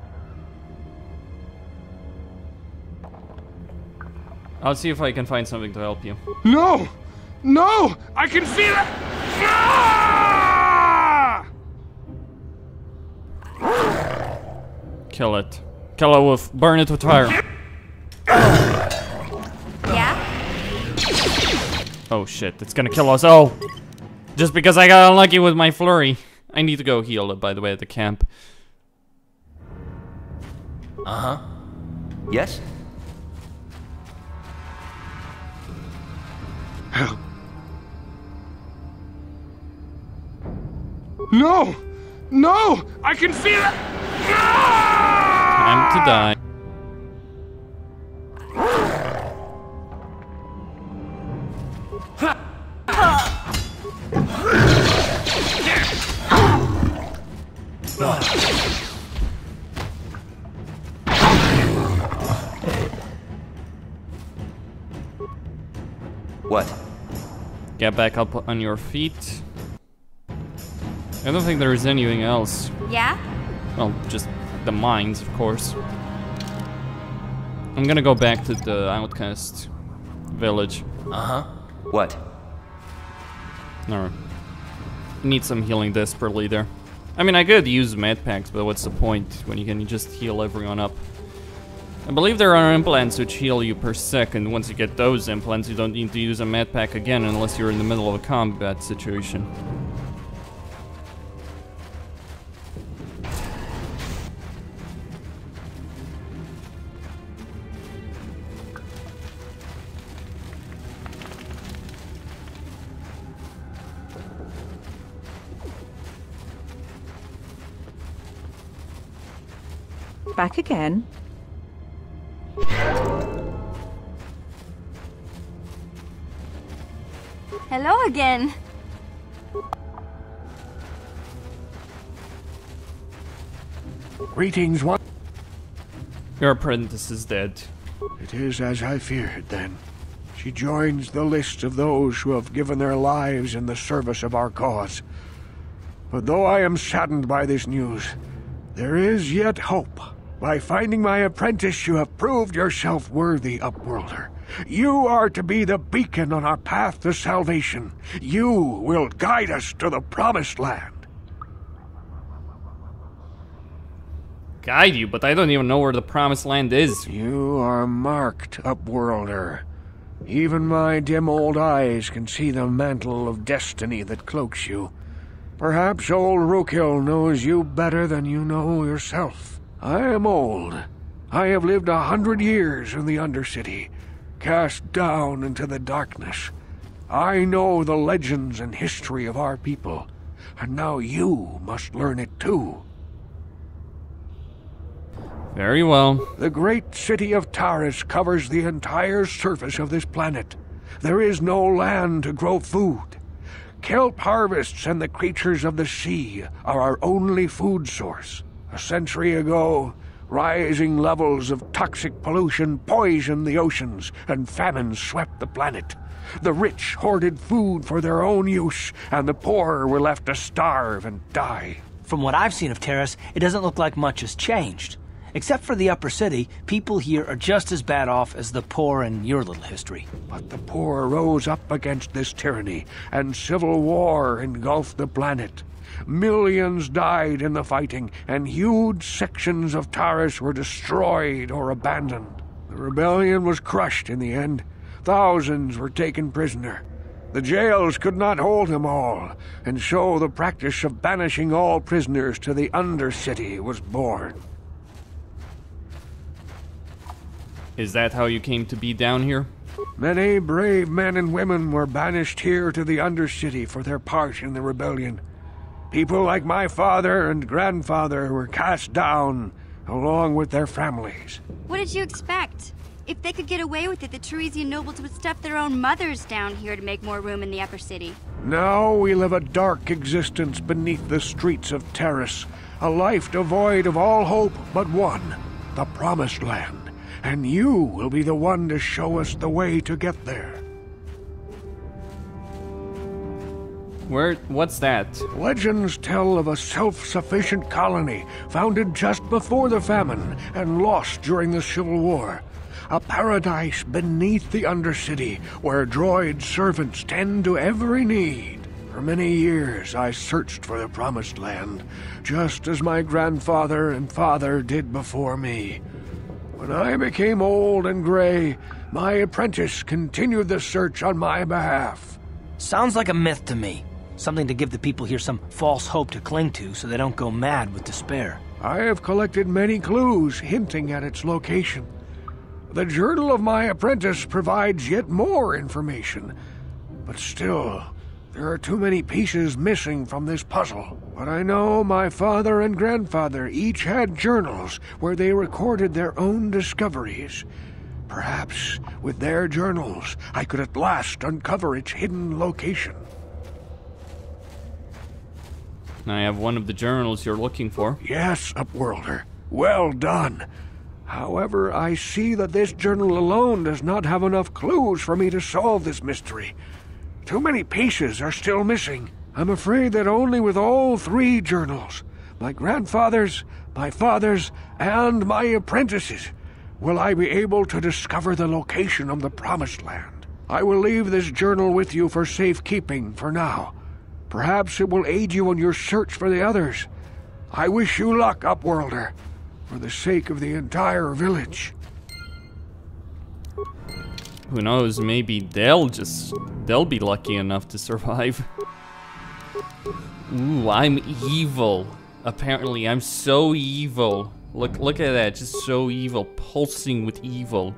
Speaker 1: I'll see if I can find something to help you.
Speaker 18: No! No! I can feel it! Ah!
Speaker 1: Kill it. Kill it with... burn it with fire.
Speaker 15: Yeah?
Speaker 1: Oh shit, it's gonna kill us. Oh! Just because I got unlucky with my flurry. I need to go heal it, by the way, at the camp.
Speaker 14: Uh-huh. Yes?
Speaker 18: Help. No! No! I can feel it!
Speaker 1: Time to die.
Speaker 19: What?
Speaker 1: Get back up on your feet. I don't think there is anything else.
Speaker 15: Yeah?
Speaker 1: Well, just the mines, of course. I'm gonna go back to the outcast village.
Speaker 19: Uh-huh. What?
Speaker 1: Alright. Need some healing desperately there. I mean, I could use med packs, but what's the point when you can just heal everyone up? I believe there are implants which heal you per second. Once you get those implants, you don't need to use a med pack again unless you're in the middle of a combat situation.
Speaker 10: Back again?
Speaker 15: Hello again.
Speaker 20: Greetings, one.
Speaker 1: Your apprentice is dead.
Speaker 20: It is as I feared, then. She joins the list of those who have given their lives in the service of our cause. But though I am saddened by this news, there is yet hope. By finding my apprentice, you have proved yourself worthy, Upworlder. You are to be the beacon on our path to salvation. You will guide us to the Promised Land.
Speaker 1: Guide you, but I don't even know where the Promised Land is.
Speaker 20: You are marked, Upworlder. Even my dim old eyes can see the mantle of destiny that cloaks you. Perhaps old Rookhill knows you better than you know yourself. I am old. I have lived 100 years in the Undercity, cast down into the darkness. I know the legends and history of our people, and now you must learn it too.
Speaker 1: Very well.
Speaker 20: The great city of Taris covers the entire surface of this planet. There is no land to grow food. Kelp harvests and the creatures of the sea are our only food source. A century ago, rising levels of toxic pollution poisoned the oceans, and famine swept the planet. The rich hoarded food for their own use, and the poor were left to starve and die.
Speaker 8: From what I've seen of Taris, it doesn't look like much has changed. Except for the upper city, people here are just as bad off as the poor in your little history.
Speaker 20: But the poor rose up against this tyranny, and civil war engulfed the planet. Millions died in the fighting, and huge sections of Taris were destroyed or abandoned. The rebellion was crushed in the end. Thousands were taken prisoner. The jails could not hold them all, and so the practice of banishing all prisoners to the Undercity was born.
Speaker 1: Is that how you came to be down here?
Speaker 20: Many brave men and women were banished here to the Undercity for their part in the rebellion. People like my father and grandfather were cast down, along with their families.
Speaker 15: What did you expect? If they could get away with it, the Teresian nobles would stuff their own mothers down here to make more room in the upper city.
Speaker 20: Now we live a dark existence beneath the streets of Taris, a life devoid of all hope but one, the Promised Land. And you will be the one to show us the way to get there.
Speaker 1: What's that?
Speaker 20: Legends tell of a self-sufficient colony founded just before the famine and lost during the Civil War. A paradise beneath the Undercity where droid servants tend to every need. For many years I searched for the Promised Land, just as my grandfather and father did before me. When I became old and gray, my apprentice continued the search on my behalf.
Speaker 8: Sounds like a myth to me. Something to give the people here some false hope to cling to so they don't go mad with despair.
Speaker 20: I have collected many clues hinting at its location. The journal of my apprentice provides yet more information. But still, there are too many pieces missing from this puzzle. But I know my father and grandfather each had journals where they recorded their own discoveries. Perhaps with their journals, I could at last uncover its hidden location.
Speaker 1: I have one of the journals you're looking for.
Speaker 20: Yes, Upworlder. Well done. However, I see that this journal alone does not have enough clues for me to solve this mystery. Too many pieces are still missing. I'm afraid that only with all 3 journals, my grandfather's, my father's, and my apprentice's, will I be able to discover the location of the Promised Land. I will leave this journal with you for safekeeping for now. Perhaps it will aid you in your search for the others. I wish you luck, Upworlder, for the sake of the entire village.
Speaker 1: Who knows, maybe they'll be lucky enough to survive. Ooh, I'm evil. Apparently, I'm so evil. Look at that, just so evil, pulsing with evil.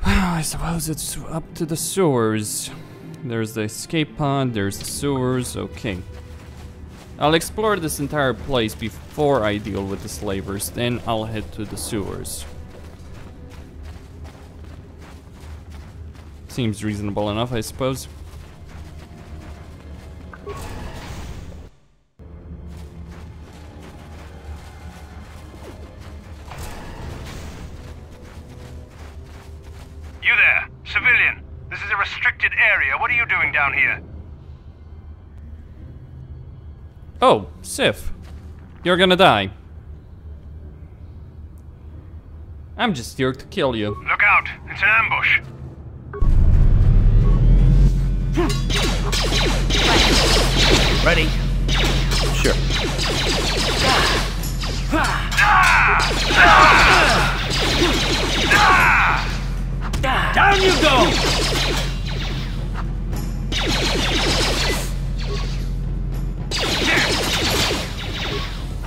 Speaker 1: I suppose it's up to the sewers. There's the escape pod, there's the sewers, okay. I'll explore this entire place before I deal with the slavers, then I'll head to the sewers. Seems reasonable enough, I suppose.
Speaker 4: You there, civilian. This is a restricted area. What are you doing down here?
Speaker 1: Oh, Sith. You're gonna die. I'm just here to kill you.
Speaker 4: Look out, it's an ambush.
Speaker 7: Ready? Sure. Down you go!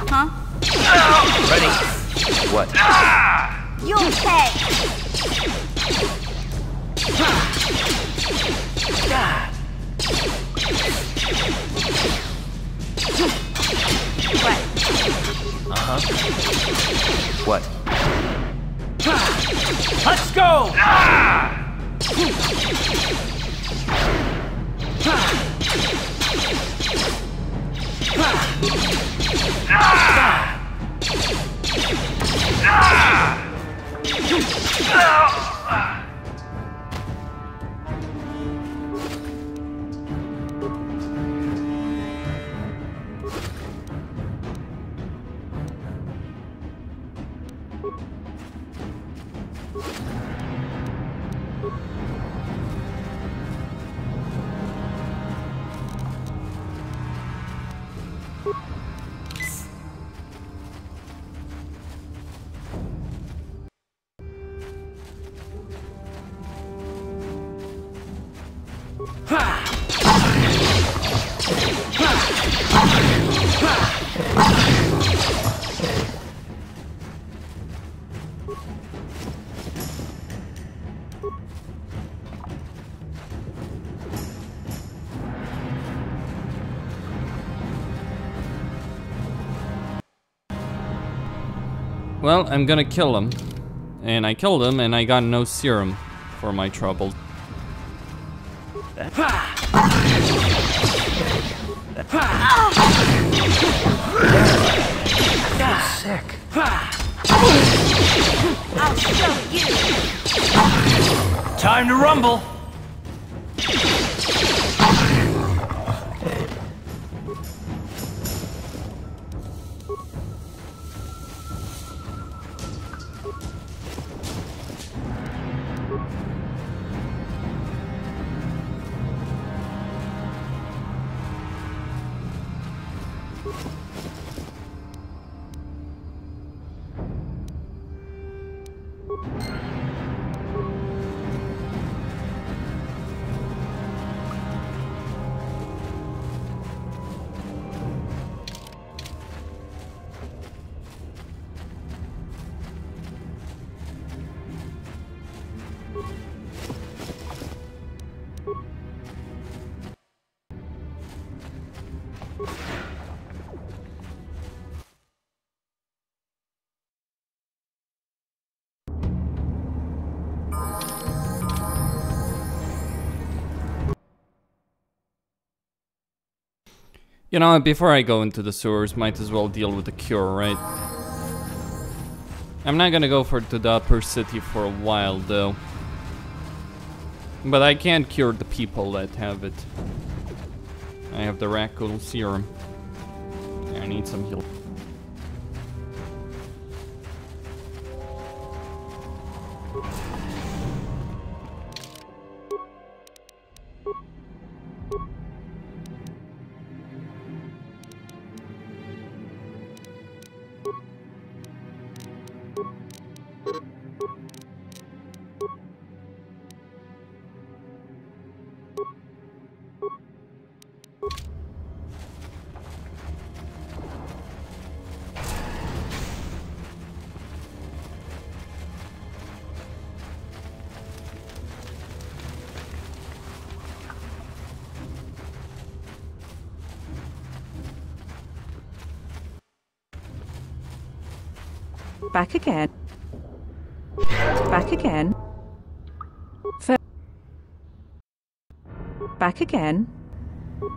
Speaker 15: Huh?
Speaker 7: Ready? What?
Speaker 15: You'll pay!
Speaker 7: What?
Speaker 2: Let's go!
Speaker 1: Well, I'm gonna kill him. And I killed him, and I got no serum for my trouble.
Speaker 7: Sick.
Speaker 15: I'll show you!
Speaker 7: Time to rumble.
Speaker 1: You know, before I go into the sewers, might as well deal with the cure, right? I'm not gonna go to the upper city for a while, though. But I can't cure the people that have it. I have the Raccoon Serum. I need some heal.
Speaker 10: Back again. Back again. Back again.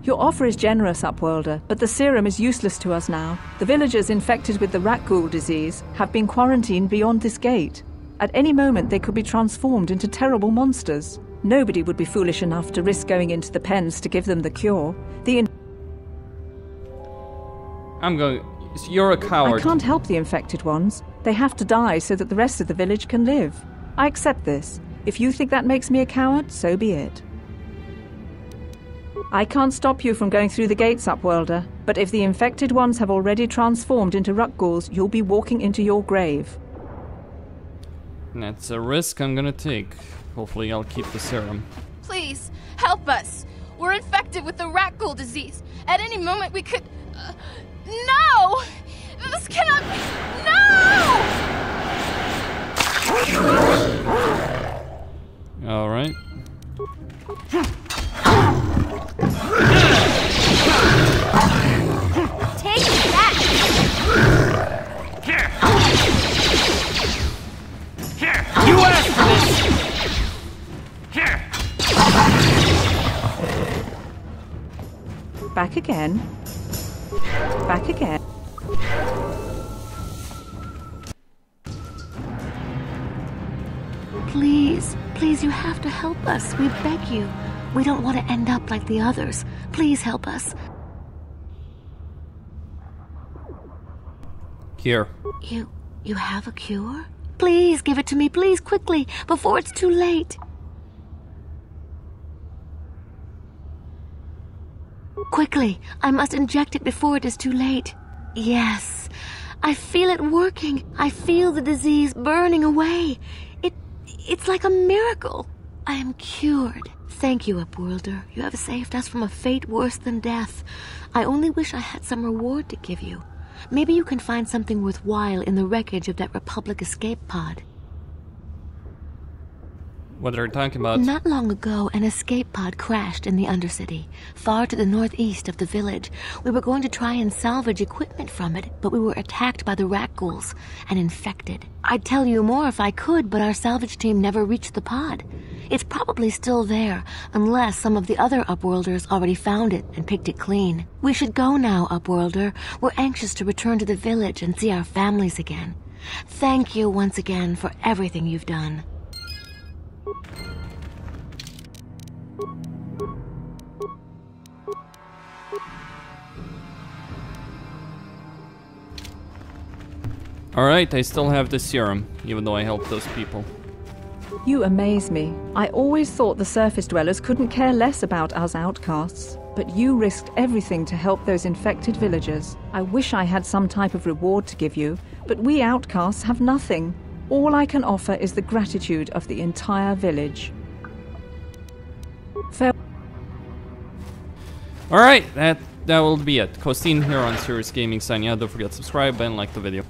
Speaker 10: Your offer is generous, Upworlder, but the serum is useless to us now. The villagers infected with the rat ghoul disease have been quarantined beyond this gate. At any moment they could be transformed into terrible monsters. Nobody would be foolish enough to risk going into the pens to give them the cure.
Speaker 1: You're a coward.
Speaker 10: I can't help the infected ones. They have to die so that the rest of the village can live. I accept this. If you think that makes me a coward, so be it. I can't stop you from going through the gates, Upworlder, but if the infected ones have already transformed into ruck ghouls, you'll be walking into your grave.
Speaker 1: That's a risk I'm gonna take. Hopefully I'll keep the serum.
Speaker 13: Please, help us. We're infected with the rat ghoul disease. At any moment we could... No! This cannot be... No!
Speaker 1: Alright.
Speaker 15: Take that!
Speaker 2: Here! Here! You asked for this! Here!
Speaker 10: Back again. Back again.
Speaker 19: Please, please, you have to help us. We beg you. We don't want to end up like the others. Please help us.
Speaker 1: Here.
Speaker 19: You have a cure? Please give it to me, please, quickly, before it's too late. Quickly, I must inject it before it is too late. Yes, I feel it working. I feel the disease burning away. It's like a miracle. I am cured. Thank you, Upworlder. You have saved us from a fate worse than death. I only wish I had some reward to give you. Maybe you can find something worthwhile in the wreckage of that Republic escape pod.
Speaker 1: What are you talking about?
Speaker 19: Not long ago, an escape pod crashed in the Undercity, far to the northeast of the village. We were going to try and salvage equipment from it, but we were attacked by the rat ghouls and infected. I'd tell you more if I could, but our salvage team never reached the pod. It's probably still there, unless some of the other Upworlders already found it and picked it clean. We should go now, Upworlder. We're anxious to return to the village and see our families again. Thank you once again for everything you've done.
Speaker 1: Alright, I still have the serum, even though I helped those people.
Speaker 10: You amaze me. I always thought the surface dwellers couldn't care less about us outcasts, but you risked everything to help those infected villagers. I wish I had some type of reward to give you, but we outcasts have nothing. All I can offer is the gratitude of the entire village.
Speaker 1: Alright, that will be it. Costin here on Serious Gaming signing out. Don't forget to subscribe and like the video.